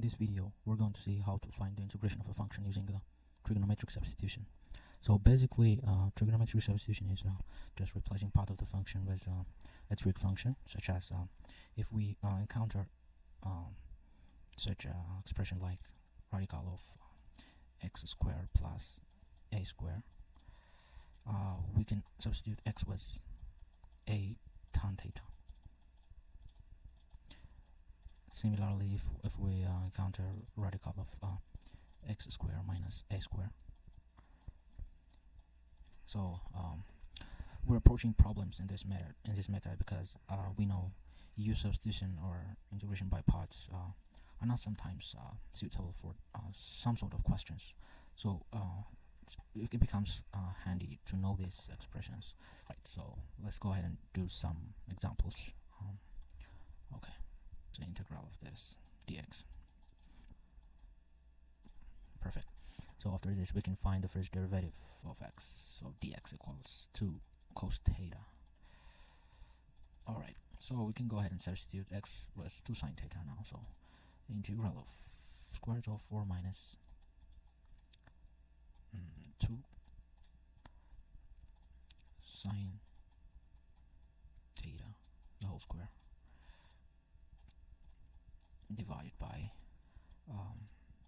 this video, we're going to see how to find the integration of a function using trigonometric substitution. So basically, trigonometric substitution is just replacing part of the function with a trig function, such as if we encounter such an expression like radical of x squared plus a squared, we can substitute x with a tan theta. Similarly, if we encounter radical of x squared minus a squared, so we're approaching problems in this method because we know u substitution or integration by parts are not sometimes suitable for some sort of questions. So it becomes handy to know these expressions, right? So let's go ahead and do some examples. Okay, so integral of this dx. Perfect. So after this, we can find the first derivative of x. So dx equals 2 cos theta. Alright, so we can go ahead and substitute x with 2 sine theta now. So the integral of square root of 4 minus 2 sine theta, the whole square, divided by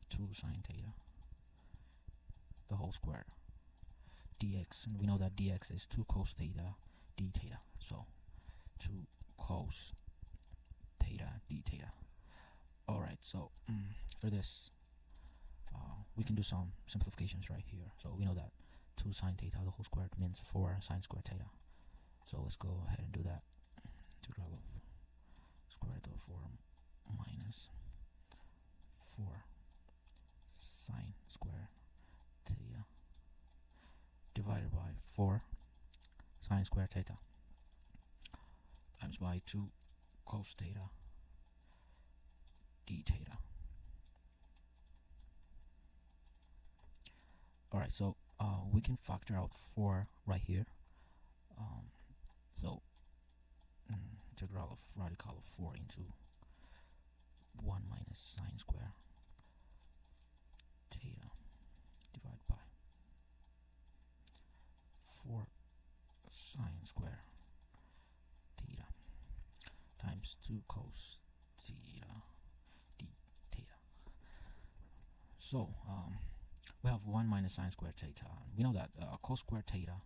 2 sine theta, the whole square, dx, and we know that dx is 2 cos theta d theta, so 2 cos theta d theta. Alright, so for this we can do some simplifications right here. So we know that 2 sine theta the whole squared means 4 sine squared theta, so let's go ahead and do that. Integral of square root of 4 minus 4 sine squared theta divided by 4 sine squared theta times by 2 cos theta d theta. Alright, so we can factor out 4 right here. So integral of radical of 4 into 1 minus sine square theta divided by 4 sine square theta times 2 cos theta d theta. So we have 1 minus sine square theta. We know that cos square theta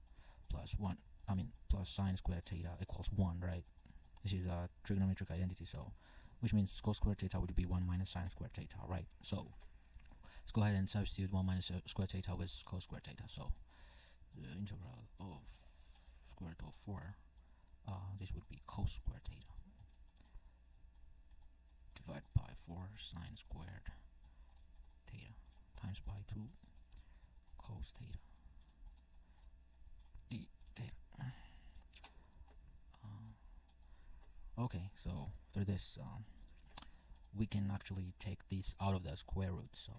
plus plus sine square theta equals 1, right? This is a trigonometric identity, so which means cos square theta would be 1 minus sine square theta, right? So let's go ahead and substitute 1 minus square theta with cos square theta. So the integral of square root of 4, this would be cos square theta divided by 4 sine squared theta times by 2 cos theta d theta. Okay, so for this we can actually take this out of the square root, so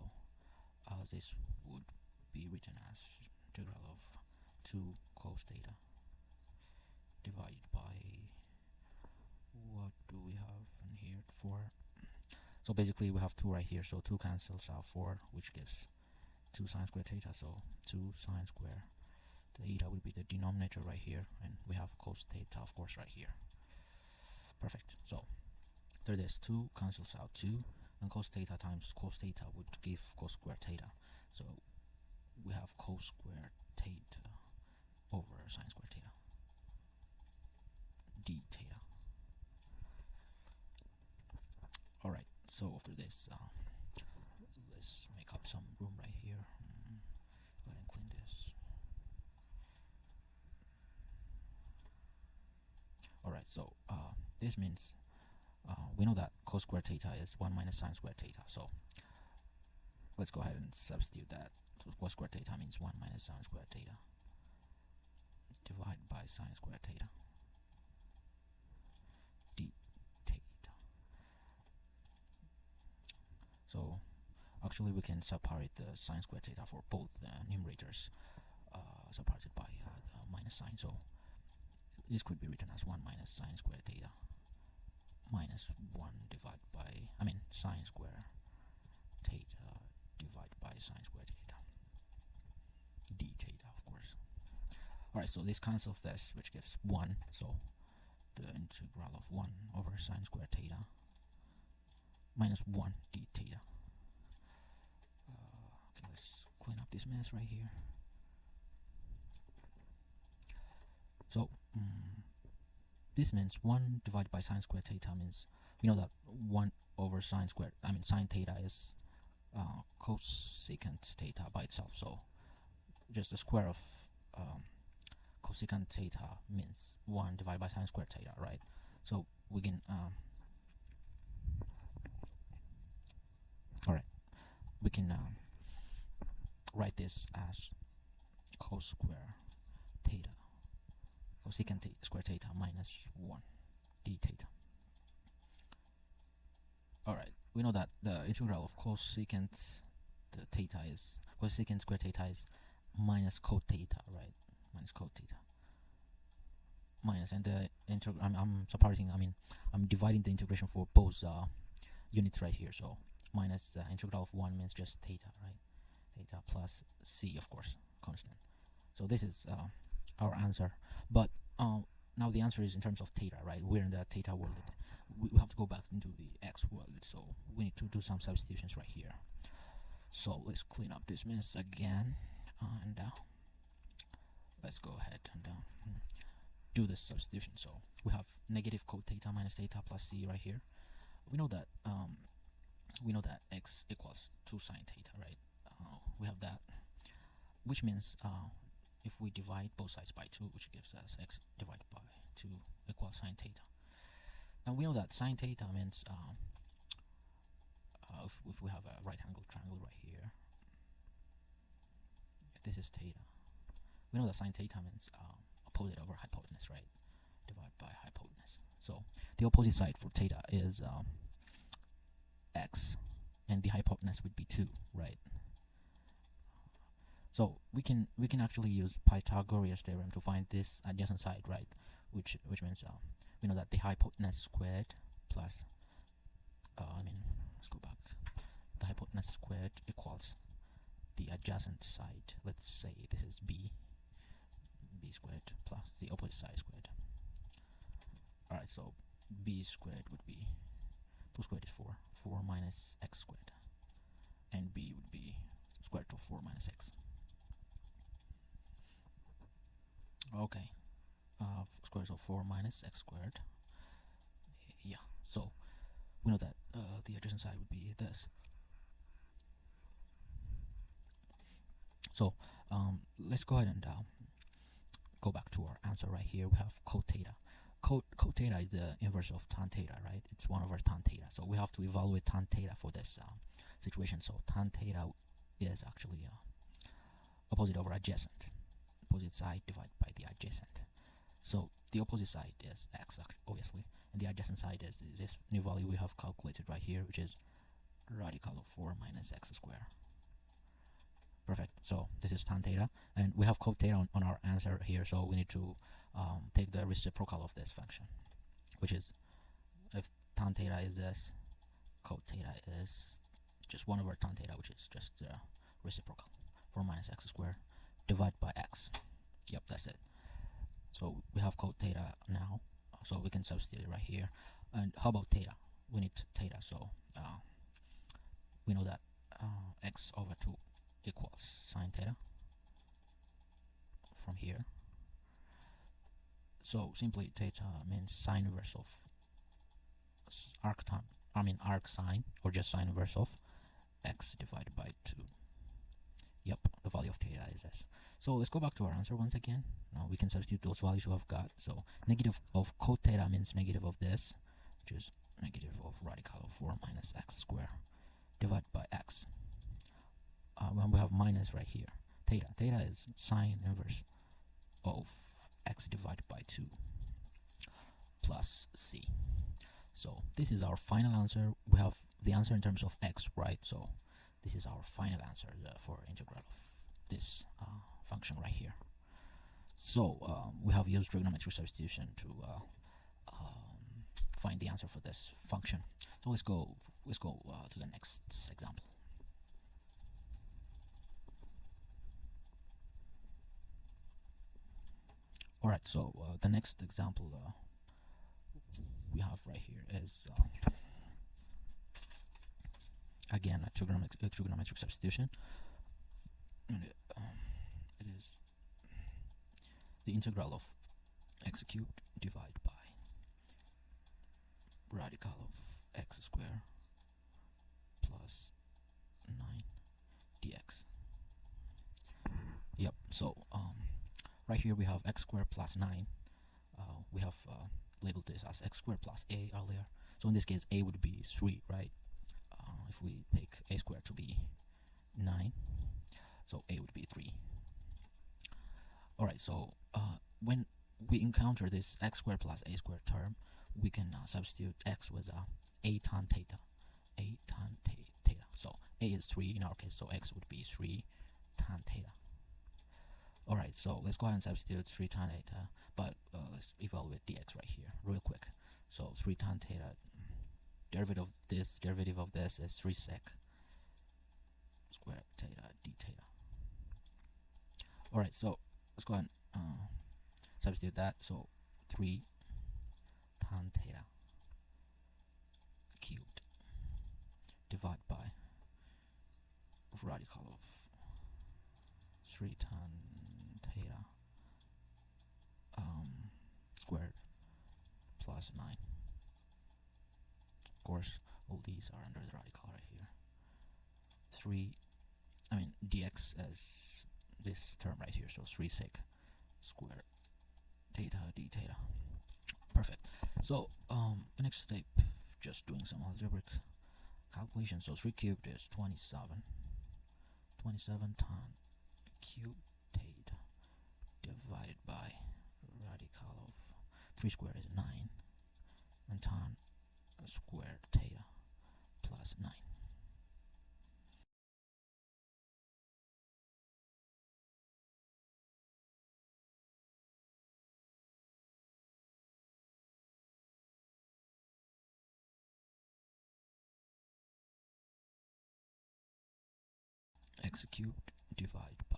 this would be written as integral of 2 cos theta divided by, what do we have in here, 4. So basically we have 2 right here, so 2 cancels out 4, which gives 2 sine square theta, so 2 sine square theta will be the denominator right here, and we have cos theta, of course, right here. Perfect. So after this, 2 cancels out 2, and cos theta times cos theta would give cos square theta. So we have cos square theta over sine square theta d theta. Alright, so after this, let's make up some room right here. Go ahead and clean this. Alright, so this means we know that cos square theta is 1 minus sine square theta, so let's go ahead and substitute that. So cos square theta means 1 minus sine square theta divided by sine square theta d theta. So actually we can separate the sine square theta for both the numerators, separated by the minus sign. So this could be written as 1 minus sine square theta minus 1 divided by, sine square sine squared theta, d theta, of course. Alright, so this cancels this, which gives 1. So the integral of 1 over sine squared theta minus 1 d theta. Okay, let's clean up this mess right here. So this means 1 divided by sine squared theta means we know that 1 over sine squared, sine theta is cosecant theta by itself. So just the square of cosecant theta means 1 divided by sine squared theta, right? So we can write this as cosecant square theta minus 1 d theta. Alright, we know that the integral of cosecant square theta is minus cot theta, right? Minus cot theta. Minus, and the integral, I'm dividing the integration for both units right here. So minus integral of 1 means just theta, right? Theta plus c, of course, constant. So this is our answer. But now the answer is in terms of theta, right? We're in the theta world. We have to go back into the x world, so we need to do some substitutions right here. So let's clean up this mess again, and let's go ahead and do this substitution. So we have negative cot theta minus theta plus c right here. We know that x equals 2 sine theta, right? We have that, which means if we divide both sides by 2, which gives us x divided by 2 equals sine theta. And we know that sine theta means if we have a right angle triangle right here, if this is theta, we know that sine theta means opposite over hypotenuse, right? Divided by hypotenuse. So the opposite side for theta is x, and the hypotenuse would be 2, right? So we can actually use Pythagoras theorem to find this adjacent side, right? Which means we know that the hypotenuse squared plus let's go back. The hypotenuse squared equals the adjacent side. Let's say this is b squared plus the opposite side squared. Alright, so b squared would be 2 squared is 4 minus x squared, and b would be square root of 4 minus x. Okay, square root of 4 minus x squared. Yeah, so we know that the adjacent side would be this. So let's go ahead and go back to our answer right here. We have cot theta. Cot theta is the inverse of tan theta, right? It's 1 over tan theta. So we have to evaluate tan theta for this situation. So tan theta is actually opposite over adjacent. Opposite side divided by the adjacent. So the opposite side is x, obviously, and the adjacent side is this new value we have calculated right here, which is radical of 4 minus x squared. Perfect. So this is tan theta, and we have cot theta on our answer here, so we need to take the reciprocal of this function, which is, if tan theta is this, cot theta is just 1 over tan theta, which is just the reciprocal, 4 minus x squared divided by x. Yep, that's it. So we have cot theta now, so we can substitute it right here. And how about theta? We need theta, so we know that x over 2 equals sine theta from here. So simply theta means sine inverse of arc sine, or just sine inverse of x divided by 2. Yep, the value of theta is this. So let's go back to our answer once again. Now we can substitute those values we have got. So negative of cot theta means negative of this, which is negative of radical of 4 minus x squared divided by x. When we have minus right here, theta is sine inverse of x divided by 2 plus c. So this is our final answer. We have the answer in terms of x, right? So this is our final answer for integral of this function right here. So we have used trigonometric substitution to find the answer for this function. So let's go to the next example. Alright, so the next example we have right here is again a trigonometric substitution, and it is the integral of x cubed divided by radical of x squared plus 9 dx. Yep, so right here we have x squared plus 9. We have labeled this as x squared plus a earlier. So in this case, a would be 3, right? If we take a squared to be 9, so a would be 3. Alright, so when we encounter this x squared plus a squared term, we can substitute x with a tan theta. A tan theta. So a is 3 in our case, so x would be 3 tan theta. Alright, so let's go ahead and substitute 3 tan theta, but let's evaluate dx right here real quick. So 3 tan theta, derivative of this is 3 sec squared theta d theta. Alright, so let's go ahead and substitute that. So 3 tan theta cubed divided by radical of 3 tan theta squared plus 9. Of course, all these are under the radical right here. Dx as this term right here, so 3 sec squared theta d theta. Perfect. So the next step, just doing some algebraic calculation. So 3 cubed is 27. 27 tan cubed theta divided by radical of 3 squared is 9, and tan squared theta plus 9. X cubed divided by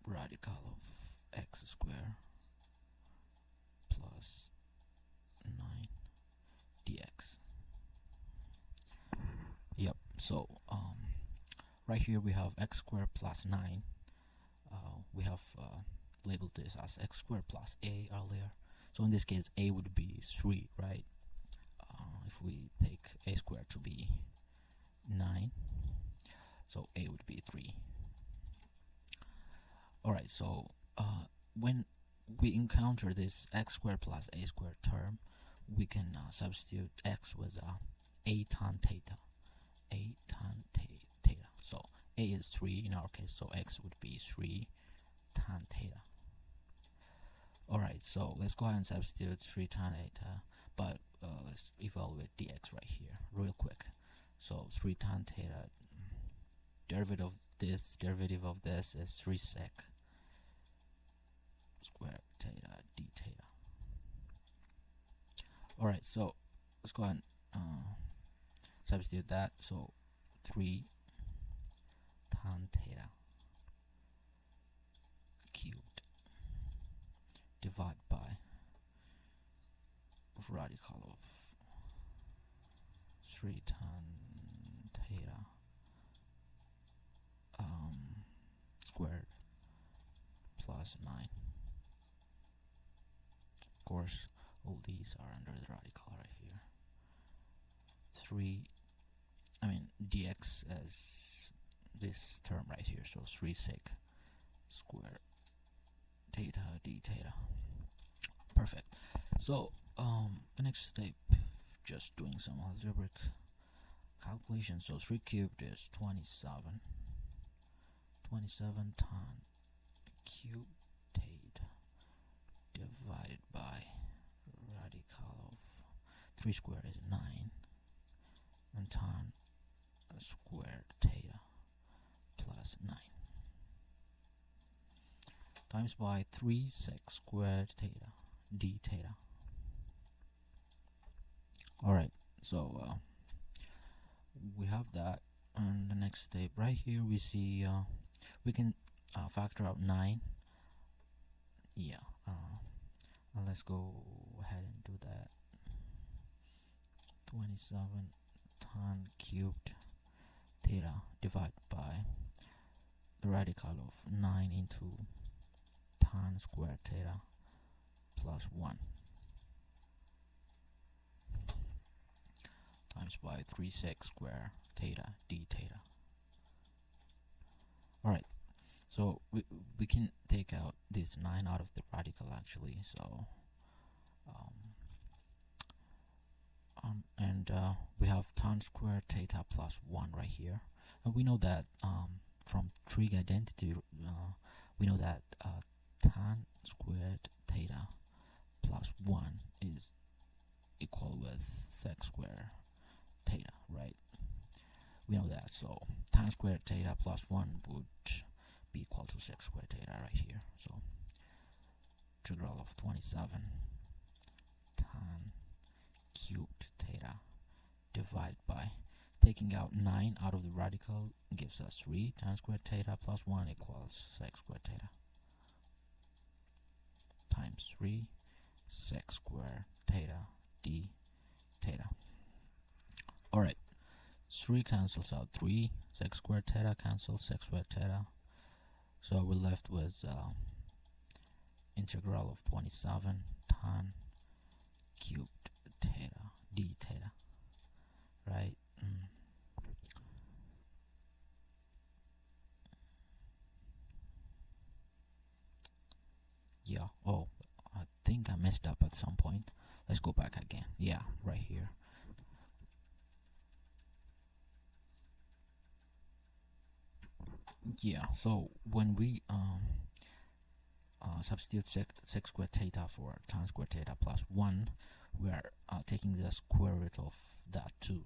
radical of x squared plus 9 dx. Yep, so right here we have x squared plus 9. We have labeled this as x squared plus a earlier. So in this case, a would be 3, right? If we take a squared to be 9, so a would be 3. Alright, so when we encounter this x squared plus a squared term, we can substitute x with a tan theta. A tan theta. So a is 3 in our case, so x would be 3 tan theta. Alright, so let's go ahead and substitute 3 tan theta, but let's evaluate dx right here real quick. So 3 tan theta, derivative of this is 3 sec squared theta d theta. Alright, so let's go ahead and substitute that. So 3 tan theta cubed divided by radical of 3 tan theta squared plus 9. Of course, all these are under the radical right here. Dx as this term right here, so 3 sec squared theta d theta. Perfect. So the next step, just doing some algebraic calculation. So 3 cubed is 27. 27 tan cubed theta divided by radical of 3 squared is 9, and tan squared theta plus 9 times by 3 sec squared theta d theta. Alright, so we have that, and the next step right here we see we can factor out 9 Yeah, and let's go ahead and do that. 27 tan cubed theta divided by the radical of 9 into tan squared theta plus 1 times by 3 sec square theta d theta. Alright, so we can take out this 9 out of the radical actually, so we have tan squared theta plus 1 right here, and we know that from trig identity we know that tan squared theta plus 1 is equal with sec square theta, right? We know that, so tan squared theta plus 1 would be equal to sec squared theta right here. So integral of 27 tan cubed theta divided by, taking out 9 out of the radical gives us 3 tan squared theta plus 1 equals sec squared theta times 3 sec square theta d theta. Alright, 3 cancels out 3, sec squared theta cancels sec squared theta, so we're left with integral of 27 tan cubed theta d theta, right? Yeah, oh, I think I messed up at some point. Let's go back again. Yeah, right here. Yeah, so when we substitute sec squared theta for tan squared theta plus 1, we are taking the square root of that too.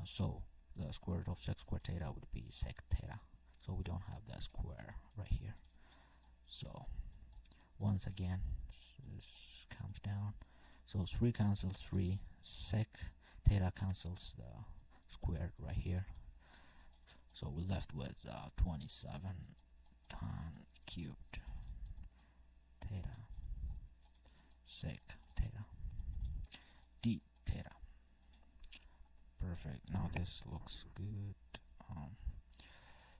So the square root of sec squared theta would be sec theta, so we don't have that square right here. So once again, this comes down, so 3 cancels 3, sec theta cancels the squared right here, so we're left with 27 tan cubed theta sec theta d theta. Perfect. Now this looks good.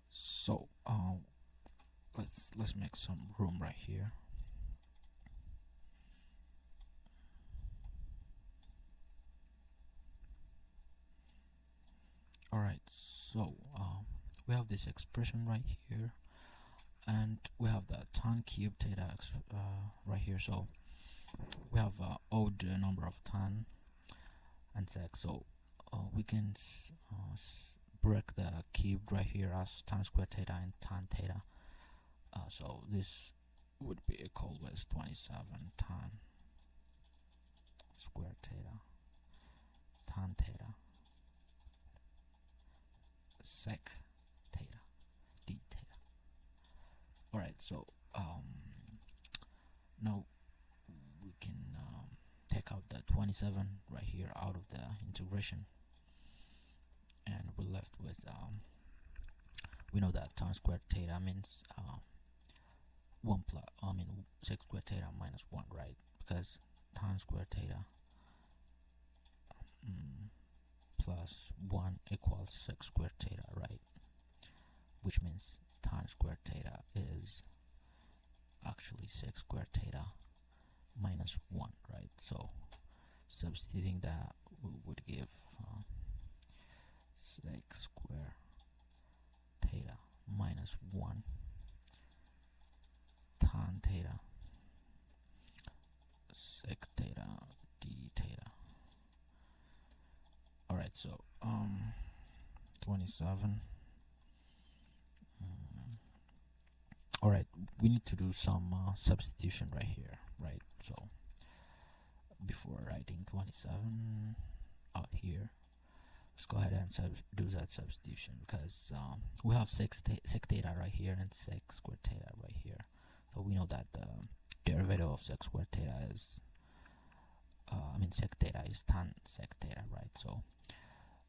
So let's make some room right here. Alright, so we have this expression right here, and we have the tan cubed theta right here, so we have odd number of tan and sec, so we can break the cube right here as tan squared theta and tan theta, so this would be equal with 27 tan squared theta tan theta sec theta d theta. Alright, so now we can take out the 27 right here out of the integration, and we're left with we know that tan squared theta means 1 plus sec squared theta minus 1, right? Because tan squared theta plus 1 equals sec squared theta, right? Which means tan squared theta is actually sec squared theta minus 1, right? So substituting that would give sec square theta minus 1 tan theta sec theta d theta. Alright, so 27. Alright, we need to do some substitution right here, right? So before writing 27 out here, let's go ahead and do that substitution, because we have sec theta right here and sec squared theta right here, so we know that the derivative of sec squared theta is sec theta is tan sec theta, right? So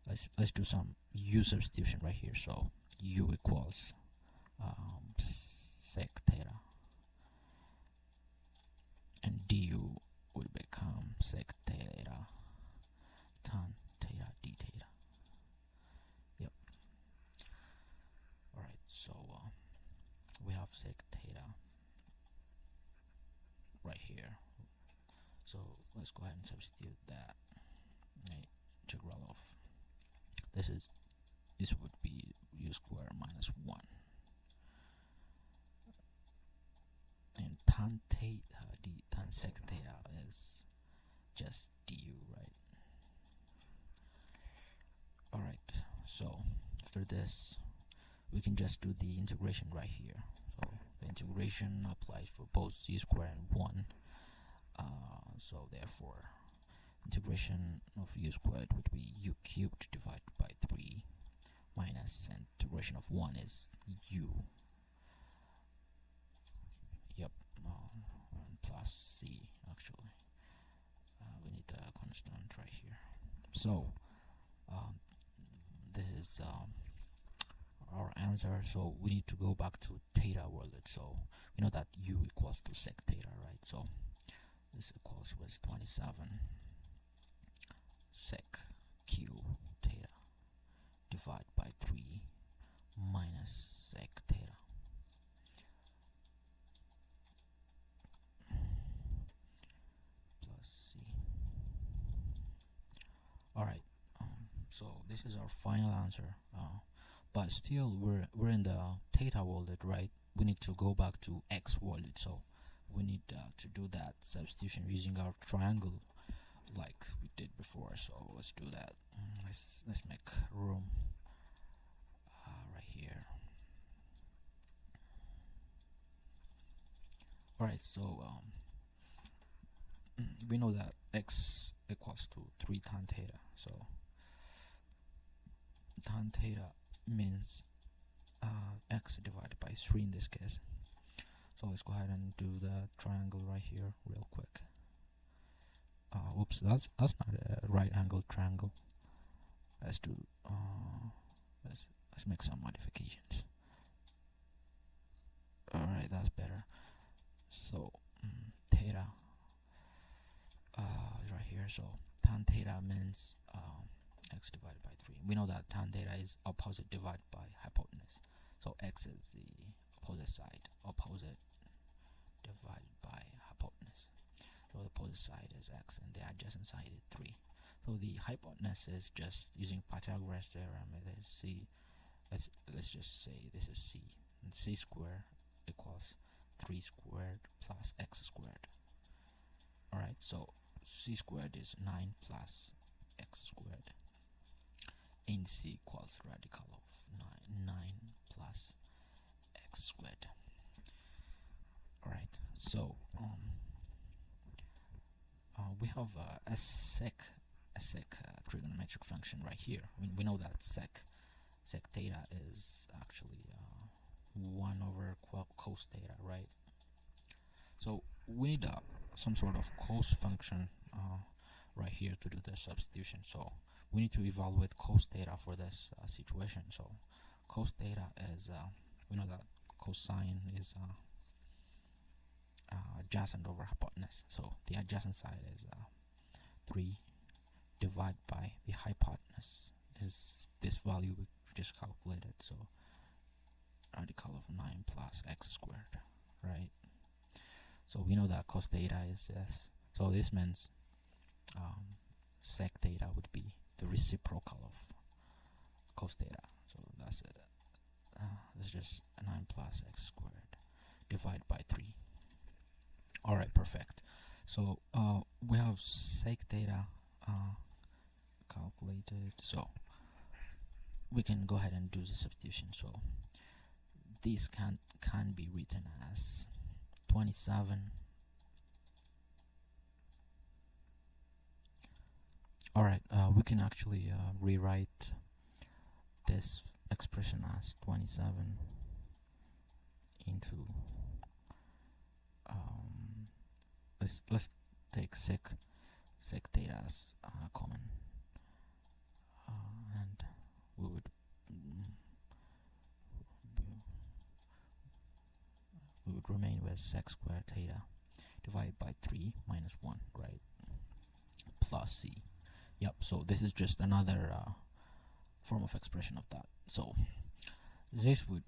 let's do some u substitution right here. So u equals sec theta sec theta tan theta d theta. Yep. Alright, so we have sec theta right here. So let's go ahead and substitute that. Right, integral of this would be u squared minus 1, and tan theta tan sec theta is just du, right? Alright, so after this we can just do the integration right here. So the integration applies for both u squared and 1. So therefore integration of u squared would be u cubed divided by 3 minus integration of 1 is u. Yep, plus c actually. We need the constant right here. So this is our answer. So we need to go back to theta world. So we know that u equals to sec theta, right? So this equals was 27 sec q theta divided by 3 minus sec theta plus c. Alright, so this is our final answer, but still we're in the theta world, right? We need to go back to x world, so we need to do that substitution using our triangle like we did before. So let's do that. Let's make room right here. Alright, so we know that x equals to 3 tan theta. So tan theta means x divided by 3 in this case. So let's go ahead and do the triangle right here real quick. Oops, that's not a right angle triangle. Let's do let's make some modifications. Alright, that's better. So theta is right here. So tan theta means x divided by 3. We know that tan theta is opposite divided by hypotenuse. So x is the opposite side, opposite divided by hypotenuse. So the opposite side is x and the adjacent side is 3. So the hypotenuse is just using Pythagoras theorem. It is c. Let's just say this is c, and c squared equals 3 squared plus x squared. Alright, so c squared is 9 plus x squared, and c equals radical of 9 plus x squared. Alright, so we have a sec trigonometric function right here. We know that sec theta is actually 1 over cos theta, right? So we need some sort of cos function right here to do the substitution. So we need to evaluate cos theta for this situation. So cos theta is we know that cosine is adjacent over hypotenuse. So the adjacent side is 3 divided by the hypotenuse is this value we just calculated. So radical of 9 plus x squared, right? So we know that cos theta is this. So this means sec theta would be the reciprocal of cos theta. So that's it. This is just 9 plus x squared divided by 3. Alright, perfect. So we have sec theta calculated. So we can go ahead and do the substitution. So this can be written as 27 alright, we can actually rewrite this expression as 27 into let's take sec theta as common, and we would remain with sec squared theta divided by 3 minus 1, right? plus c. Yep, so this is just another form of expression of that. So this would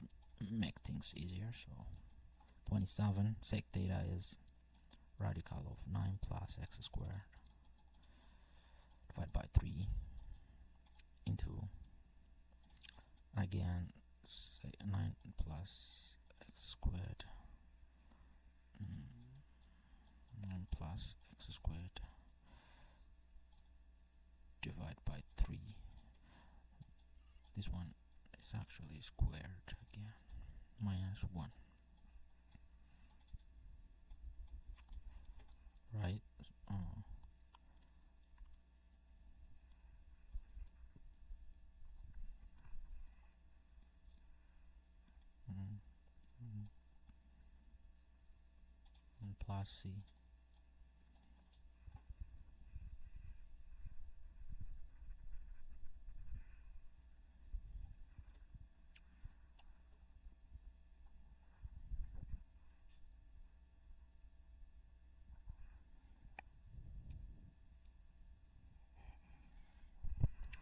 make things easier. So 27 sec theta is radical of 9 plus x squared divided by 3 into, again, 9 plus x squared, 9 plus x squared divided by 3. This one is actually squared again, minus 1. Right? And plus c.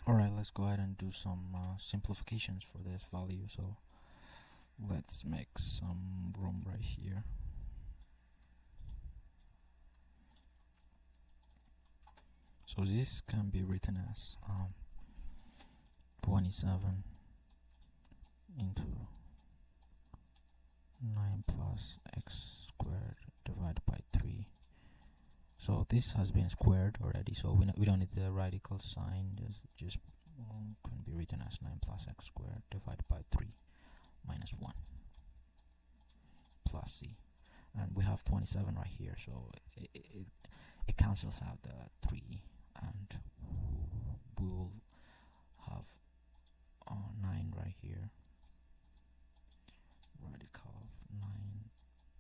Alright, let's go ahead and do some simplifications for this value. So let's make some room right here. So this can be written as 27 into 9 plus x squared divided by 3. So this has been squared already, so we don't need the radical sign. Just can be written as 9 plus x squared divided by 3 minus 1 plus c. And we have 27 right here, so it cancels out the 3, and we will have 9 right here. Radical of 9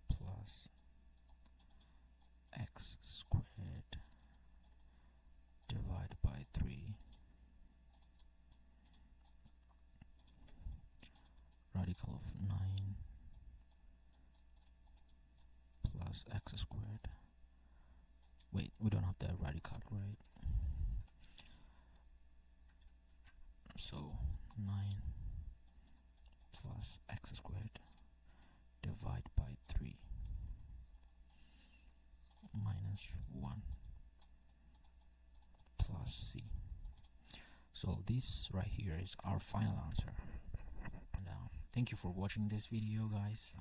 plus x squared divided by 3 radical of 9 plus x squared. Wait, we don't have the radical, right? So 9 plus x squared divided by 3 minus 1 plus c. So this right here is our final answer. And thank you for watching this video, guys.